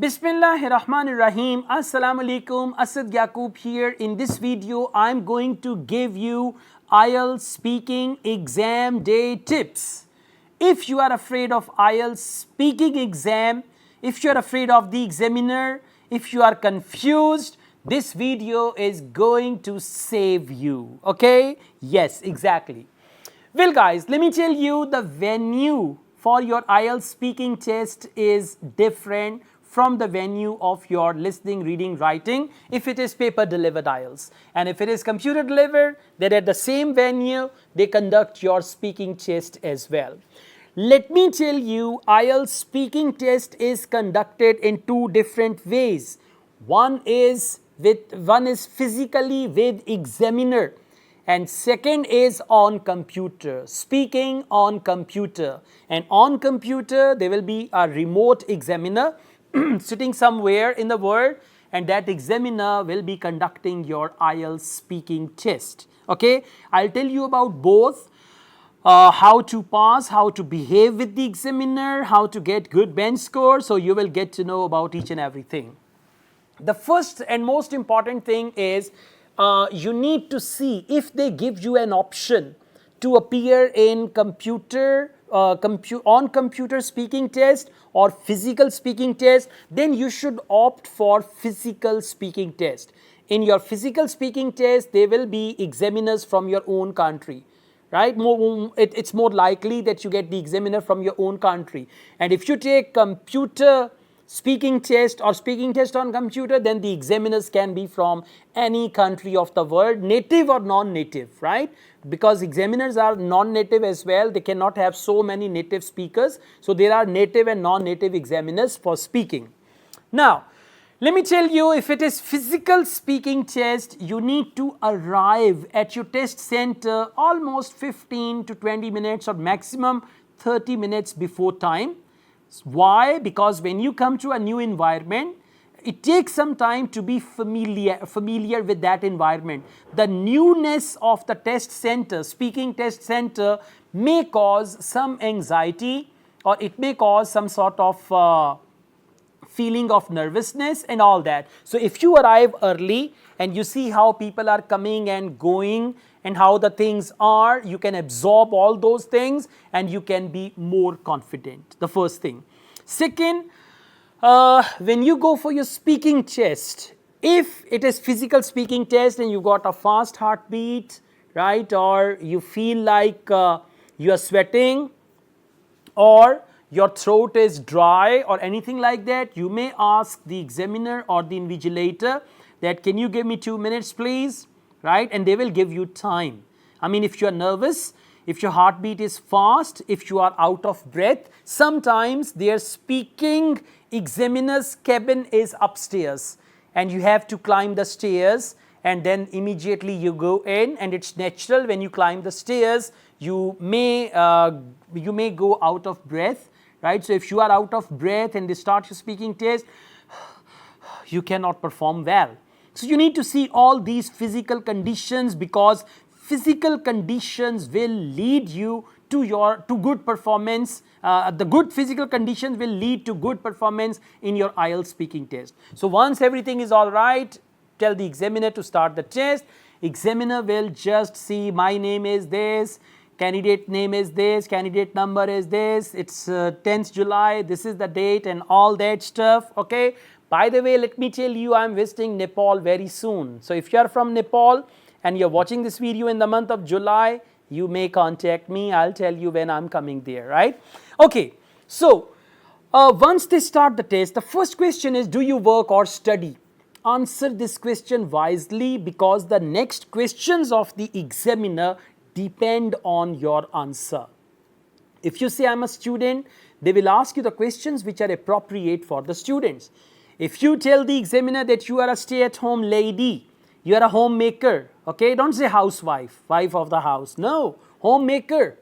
Bismillahirrahmanirrahim. Assalamu alaikum. Asad Yaqub here. In this video, I'm going to give you Ielts speaking exam day tips. If you are afraid of Ielts speaking exam, if you are afraid of the examiner, if you are confused, this video is going to save you. Okay? Yes, exactly. Well guys, let me tell you, the venue for your Ielts speaking test is different from the venue of your listening, reading, writing if it is paper delivered Ielts. And if it is computer delivered, then at the same venue they conduct your speaking test as well. Let me tell you, Ielts speaking test is conducted in two different ways. One is physically with examiner, and second is on computer, speaking on computer. And on computer there will be a remote examiner sitting somewhere in the world, and that examiner will be conducting your Ielts speaking test. Okay, I'll tell you about both. How to pass, how to behave with the examiner, how to get good bench score, so you will get to know about each and everything. The first and most important thing is you need to see if they give you an option to appear in on computer speaking test or physical speaking test, then you should opt for physical speaking test. In your physical speaking test, there will be examiners from your own country, right? It's more likely that you get the examiner from your own country. And if you take computer speaking test or speaking test on computer, then the examiners can be from any country of the world, native or non-native, right? Because examiners are non-native as well, they cannot have so many native speakers. So there are native and non-native examiners for speaking. Now, let me tell you, if it is physical speaking test, you need to arrive at your test center almost 15 to 20 minutes or maximum 30 minutes before time. Why? Because when you come to a new environment, it takes some time to be familiar with that environment. The newness of the test center, speaking test center, may cause some anxiety, or it may cause some sort of feeling of nervousness and all that. So if you arrive early and you see how people are coming and going and how the things are, you can absorb all those things and you can be more confident. The first thing. Second, when you go for your speaking test, if it is physical speaking test and you got a fast heartbeat, right, or you feel like you are sweating, or your throat is dry or anything like that, you may ask the examiner or the invigilator that, can you give me 2 minutes please, right? And they will give you time. I mean, if you are nervous, if your heartbeat is fast, if you are out of breath, sometimes their speaking examiner's cabin is upstairs and you have to climb the stairs, and then immediately you go in, and it's natural when you climb the stairs, you may go out of breath, right? So if you are out of breath and they start your speaking test, you cannot perform well. So you need to see all these physical conditions, because physical conditions will lead you to good performance. The good physical conditions will lead to good performance in your Ielts speaking test. So once everything is all right, tell the examiner to start the test. Examiner will just see, my name is this, candidate name is this, candidate number is this, it's 10th July, this is the date and all that stuff, okay? By the way, let me tell you, I'm visiting Nepal very soon. So if you are from Nepal and you're watching this video in the month of July, you may contact me. I'll tell you when I'm coming there, right? Okay, so once they start the test, the first question is, do you work or study? Answer this question wisely, because the next questions of the examiner depend on your answer. If you say, I'm a student, they will ask you the questions which are appropriate for the students. If you tell the examiner that you are a stay-at-home lady, you are a homemaker, okay? Don't say housewife, wife of the house. No, homemaker,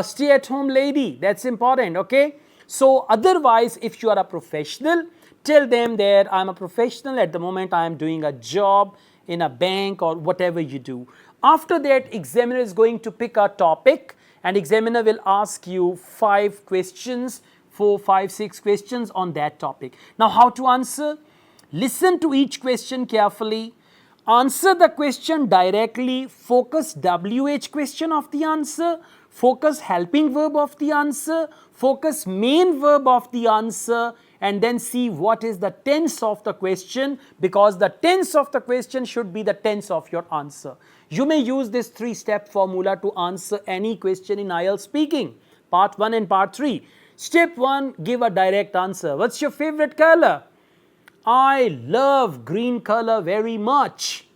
stay-at-home lady, that's important, okay? So otherwise, if you are a professional, tell them that I'm a professional, at the moment I am doing a job in a bank or whatever you do. After that, examiner is going to pick a topic, and examiner will ask you 5 questions 4, 5, 6 questions on that topic. Now, how to answer? Listen to each question carefully. Answer the question directly. Focus WH question of the answer. Focus helping verb of the answer. Focus main verb of the answer. And then see what is the tense of the question, because the tense of the question should be the tense of your answer. You may use this 3-step formula to answer any question in IELTS speaking, part 1 and part 3. Step 1, give a direct answer. What's your favorite color? I love green color very much,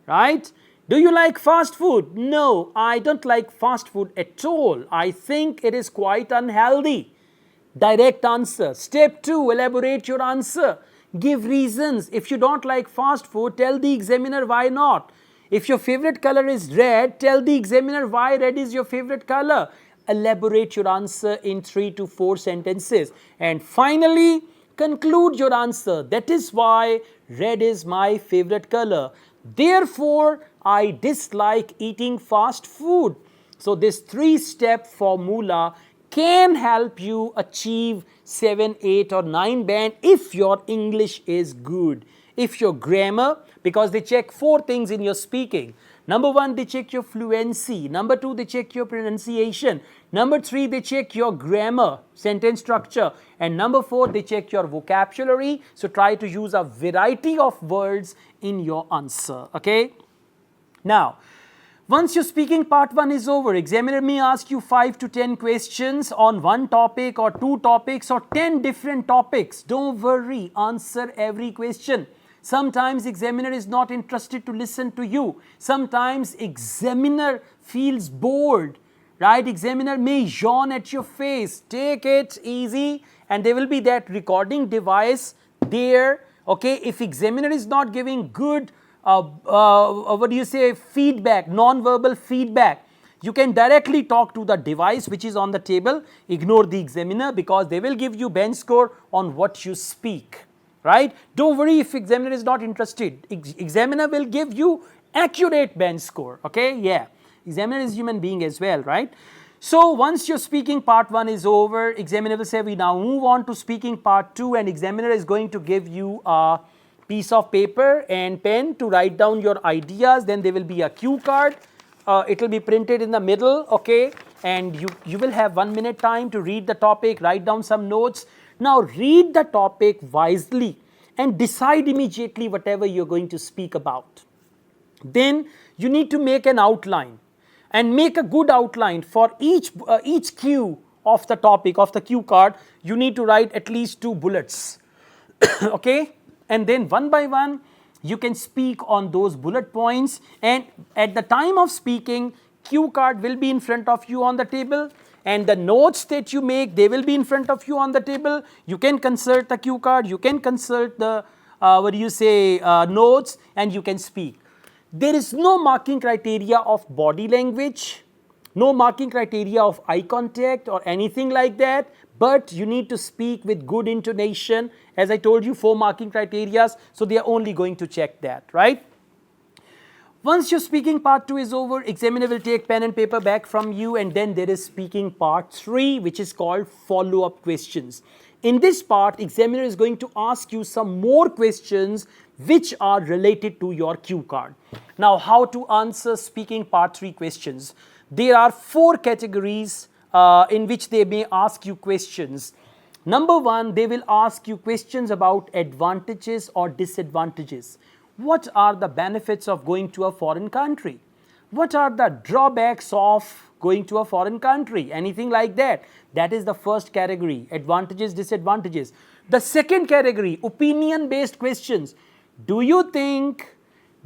right? Do you like fast food? No, I don't like fast food at all. I think it is quite unhealthy. Direct answer. Step 2, elaborate your answer. Give reasons. If you don't like fast food, tell the examiner why not. If your favorite color is red, tell the examiner why red is your favorite color. Elaborate your answer in 3 to 4 sentences. And finally, conclude your answer. That is why red is my favorite color. Therefore, I dislike eating fast food. So this 3-step formula can help you achieve 7, 8 or 9 band if your English is good. If your grammar, because they check 4 things in your speaking. Number 1, they check your fluency. Number 2, they check your pronunciation. Number 3, they check your grammar, sentence structure. And number 4, they check your vocabulary. So try to use a variety of words in your answer. Okay? Now, once your speaking part 1 is over, examiner may ask you 5 to 10 questions on one topic or 2 topics or 10 different topics. Don't worry, answer every question. Sometimes examiner is not interested to listen to you. Sometimes examiner feels bored, right? Examiner may yawn at your face. Take it easy, and there will be that recording device there. Okay, if examiner is not giving good feedback, non-verbal feedback, you can directly talk to the device which is on the table. Ignore the examiner, because they will give you bench score on what you speak, right? Don't worry if examiner is not interested. Examiner will give you accurate bench score, okay? Yeah, examiner is human being as well, right? So once your speaking part 1 is over, examiner will say we now move on to speaking part 2, and examiner is going to give you a piece of paper and pen to write down your ideas. Then there will be a cue card. It will be printed in the middle, okay? And you will have 1 minute time to read the topic, write down some notes. Now read the topic wisely and decide immediately whatever you're going to speak about. Then you need to make an outline, and make a good outline for each cue of the topic, of the cue card. You need to write at least 2 bullets, okay? And then one by one, you can speak on those bullet points. And at the time of speaking, cue card will be in front of you on the table. And the notes that you make, they will be in front of you on the table. You can consult the cue card. You can consult the, notes, and you can speak. There is no marking criteria of body language, no marking criteria of eye contact or anything like that. But you need to speak with good intonation. As I told you, 4 marking criteria, so they are only going to check that, right? Once your speaking part 2 is over, examiner will take pen and paper back from you, and then there is speaking part 3, which is called follow-up questions. In this part, examiner is going to ask you some more questions which are related to your cue card. Now, how to answer speaking part 3 questions? There are 4 categories in which they may ask you questions. Number 1, they will ask you questions about advantages or disadvantages. What are the benefits of going to a foreign country? What are the drawbacks of going to a foreign country? Anything like that. That is the first category, advantages, disadvantages. The second category, opinion-based questions. Do you think,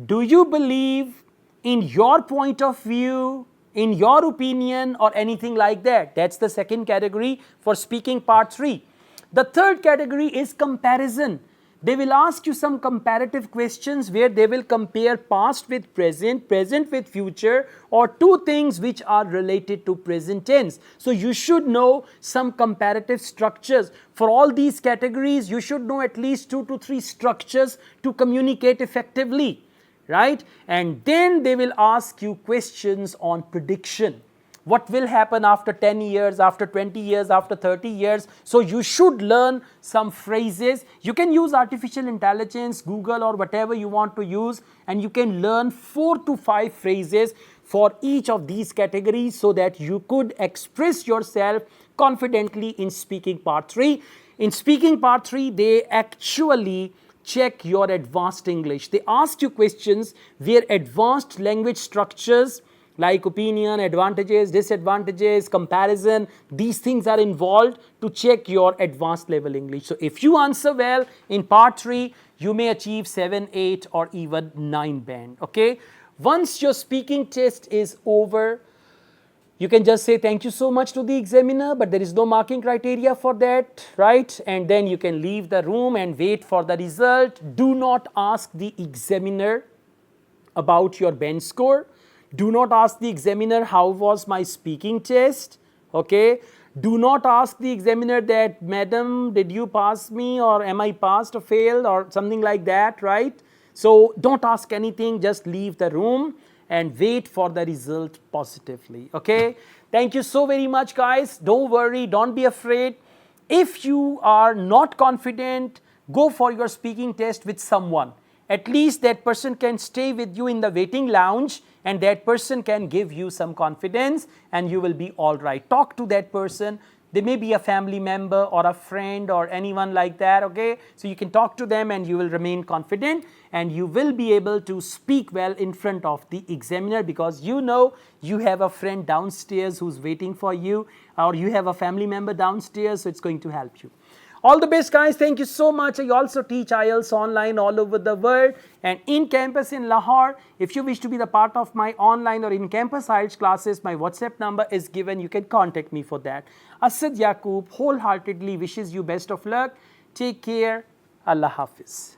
do you believe, in your point of view, in your opinion, or anything like that? That's the second category for speaking part 3. The third category is comparison. They will ask you some comparative questions where they will compare past with present, present with future, or 2 things which are related to present tense. So you should know some comparative structures. For all these categories, you should know at least 2 to 3 structures to communicate effectively, right? And then they will ask you questions on prediction. what will happen after 10 years, after 20 years, after 30 years. So you should learn some phrases. You can use artificial intelligence, Google or whatever you want to use, and you can learn 4 to 5 phrases for each of these categories so that you could express yourself confidently in speaking part 3. In speaking part 3, they actually check your advanced English. They ask you questions where advanced language structures like opinion, advantages, disadvantages, comparison, these things are involved to check your advanced level English. So if you answer well in part 3, you may achieve 7, 8 or even 9 band. Okay. Once your speaking test is over, you can just say thank you so much to the examiner, but there is no marking criteria for that, right? And then you can leave the room and wait for the result. Do not ask the examiner about your band score. Do not ask the examiner how was my speaking test, okay? Do not ask the examiner that, madam, did you pass me, or am I passed or failed, or something like that, right? So don't ask anything, just leave the room and wait for the result positively, okay? Thank you so very much, guys. Don't worry, don't be afraid. If you are not confident, go for your speaking test with someone. At least that person can stay with you in the waiting lounge, and that person can give you some confidence, and you will be all right. Talk to that person. They may be a family member or a friend or anyone like that, okay? So you can talk to them and you will remain confident, and you will be able to speak well in front of the examiner, because you know you have a friend downstairs who's waiting for you, or you have a family member downstairs, so it's going to help you. All the best, guys. Thank you so much. I also teach IELTS online all over the world and in campus in Lahore. If you wish to be the part of my online or in campus IELTS classes, my WhatsApp number is given. You can contact me for that. Asad Yaqub wholeheartedly wishes you best of luck. Take care. Allah Hafiz.